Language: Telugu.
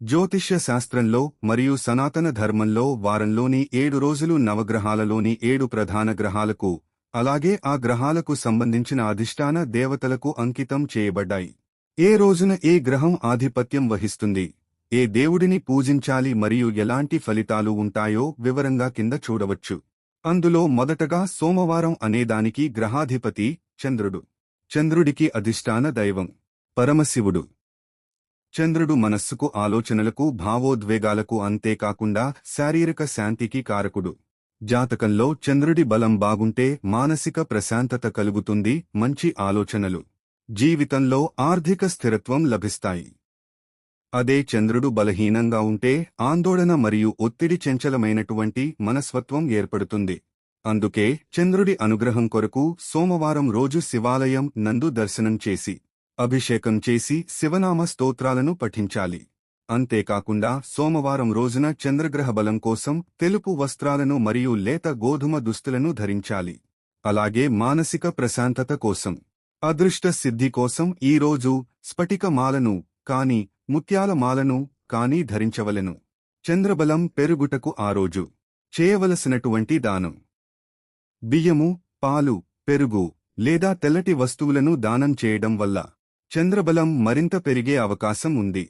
జ్యోతిష్య శాస్త్రంలో మరియు సనాతన ధర్మంలో వారంలోని 7 రోజులు నవగ్రహాలలోని 7 ప్రధాన గ్రహాలకు, అలాగే ఆ గ్రహాలకు సంబంధించిన అధిష్టాన దేవతలకు అంకితం చేయబడ్డాయి. ఏ రోజున ఏ గ్రహం ఆధిపత్యం వహిస్తుంది, ఏ దేవుడిని పూజించాలి మరియు ఎలాంటి ఫలితాలు ఉంటాయో వివరంగా కింద చూడవచ్చు. అందులో మొదటగా సోమవారం అనేదానికి గ్రహాధిపతి చంద్రుడు. చంద్రుడికి అధిష్టాన దైవం పరమశివుడు. చంద్రుడు మనస్సుకు, ఆలోచనలకు, భావోద్వేగాలకు, అంతేకాకుండా శారీరక శాంతికి కారకుడు. జాతకంలో చంద్రుడి బలం బాగుంటే మానసిక ప్రశాంతత కలుగుతుంది, మంచి ఆలోచనలు, జీవితంలో ఆర్థిక స్థిరత్వం లభిస్తాయి. అదే చంద్రుడు బలహీనంగా ఉంటే ఆందోళన మరియు ఒత్తిడి, చంచలమైనటువంటి మనస్వత్వం ఏర్పడుతుంది. అందుకే చంద్రుడి అనుగ్రహం కొరకు సోమవారం రోజు శివాలయం నందు దర్శనం చేసి, అభిషేకం చేసి శివనామ స్తోత్రాలను పఠించాలి. అంతేకాకుండా సోమవారం రోజున చంద్రగ్రహ బలం కోసం తెలుపు వస్త్రాలను మరియు లేత గోధుమ దుస్తులను ధరించాలి. అలాగే మానసిక ప్రశాంతత కోసం, అదృష్ట సిద్ధి కోసం ఈ రోజు స్ఫటిక మాలను కాని, ముత్యాల మాలను కాని ధరించవలెను. చంద్రబలం పెరుగుటకు ఆ రోజు చేయవలసినటువంటి దానం: బియ్యము, పాలు, పెరుగు లేదా తెల్లటి వస్తువులను దానం చేయడం వల్ల చంద్రబలం మరింత పెరిగే అవకాశం ఉంది.